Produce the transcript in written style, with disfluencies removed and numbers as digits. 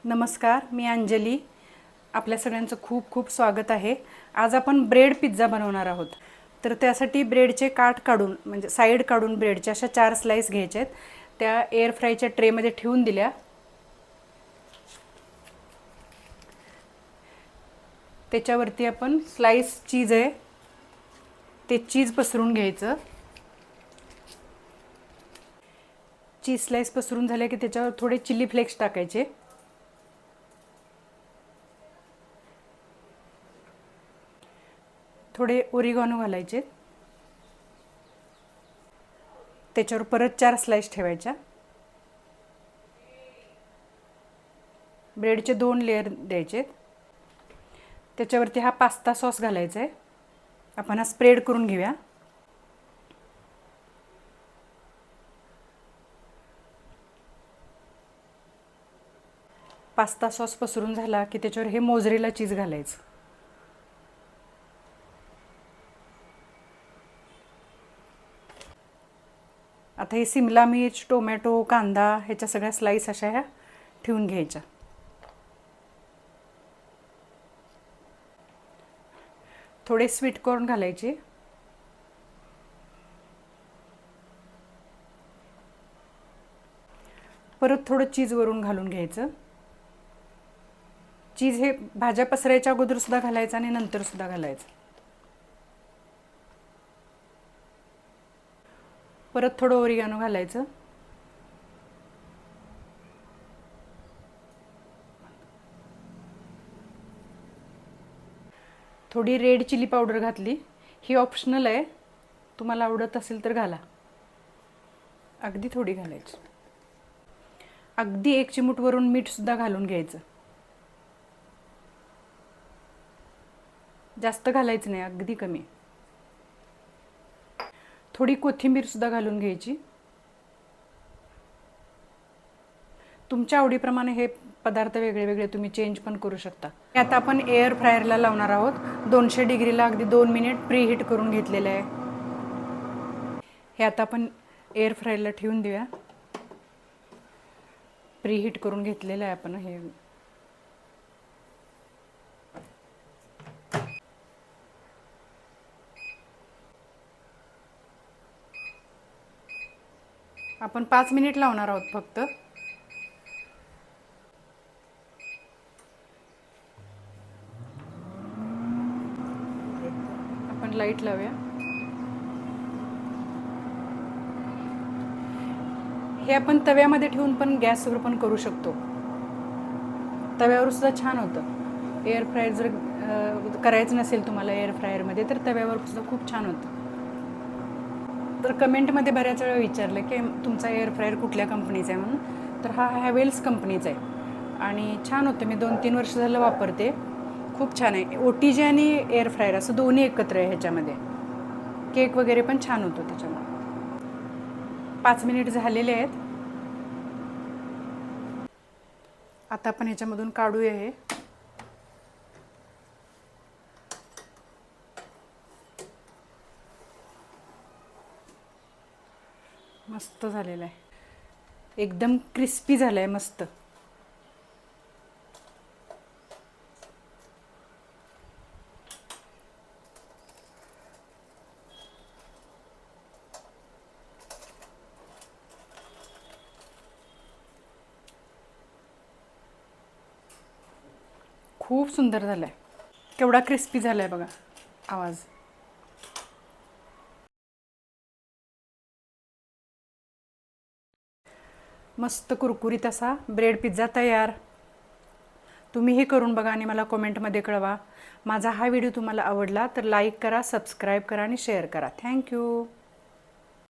नमस्कार, मी अंजली. आपल्या सगळ्यांचं खूप खूप स्वागत आहे. आज आपण ब्रेड पिझ्झा बनवणार आहोत. तर त्यासाठी ब्रेडचे काठ काढून म्हणजे साईड काढून ब्रेडच्या अशा 4 स्लाइस घ्यायच्या आहेत. त्या एअर फ्रायच्या ट्रेमध्ये ठेवून दिल्या. त्याच्यावरती आपण स्लाइस चीज आहे ते चीज पसरून घ्यायचं. चीज स्लाइस पसरून झाले की त्याच्यावर थोडे चिली फ्लेक्स टाकायचे. थोडे ओरिगॅनो घालायचे. त्याच्यावर परत 4 स्लाइस ठेवायच्या. ब्रेडचे 2 लेयर द्यायचे. त्याच्यावरती हा पास्ता सॉस घालायचा आहे. आपण हा स्प्रेड करून घेऊया. पास्ता सॉस पसरून झाला की त्याच्यावर हे मोझरेला चीज घालायचं. आता हे सिमला मिर्च, टोमॅटो, कांदा ह्याच्या सगळ्या स्लाइस अशा ह्या ठेवून घ्यायच्या. थोडे स्वीट कॉर्न घालायचे. परत थोडं चीज वरून घालून घ्यायचं. चीज हे भाज्या पसरायच्या अगोदर सुद्धा घालायचं आणि नंतर सुद्धा घालायचं. परत थोडं ओरिगॅनो घालायचं. थोडी रेड चिली पावडर घातली. ही ऑप्शनल आहे, तुम्हाला आवडत असेल तर घाला. अगदी थोडी घालायची. अगदी 1 चिमूट वरून मीठ सुद्धा घालून घ्यायचं. जास्त घालायचं नाही, अगदी कमी. थोडी कोथिंबीर सुद्धा घालून घ्यायची. तुमच्या आवडीप्रमाणे हे पदार्थ वेगळे वेगळे तुम्ही चेंज पण करू शकता. आता आपण एअर फ्रायरला लावणार आहोत. 200 डिग्रीला अगदी 2 मिनिट प्री हीट करून घेतलेलं आहे. हे आता आपण एअर फ्रायरला ठेवून देऊया. प्री हीट करून घेतलेलं आहे आपण हे. आपण 5 मिनिट लावणार आहोत फक्त. आपण लाईट लावूया. हे आपण तव्यामध्ये ठेवून पण गॅसवर पण करू शकतो. तव्यावर सुद्धा छान होतं. एअर फ्रायर जर करायचं नसेल तुम्हाला एअर फ्रायरमध्ये तर तव्यावर सुद्धा खूप छान होतं. तर कमेंटमध्ये बऱ्याच वेळा विचारलं की तुमचा एअर फ्रायर कुठल्या कंपनीचा आहे म्हणून. तर हा हॅवेल्स कंपनीचा आहे आणि छान होतं. मी 2-3 वर्ष झालं वापरते. खूप छान आहे. OTG आणि एअर फ्रायर असं दोन्ही एकत्र आहे ह्याच्यामध्ये. केक वगैरे पण छान होतो त्याच्यामुळे. 5 मिनिट झालेले आहेत. आता आपण ह्याच्यामधून काढूया. हे मस्त झालेलं आहे. एकदम क्रिस्पी झालं आहे. मस्त. खूप सुंदर झालं आहे. केवढा क्रिस्पी झाला आहे बघा. आवाज. मस्त कुरकुरीत असा ब्रेड पिझ्झा तयार. तुम्हीही करून बघा आणि मला कमेंटमध्ये कळवा. माझा हा व्हिडिओ तुम्हाला आवडला तर लाईक करा, सबस्क्राईब करा आणि शेअर करा. थँक्यू.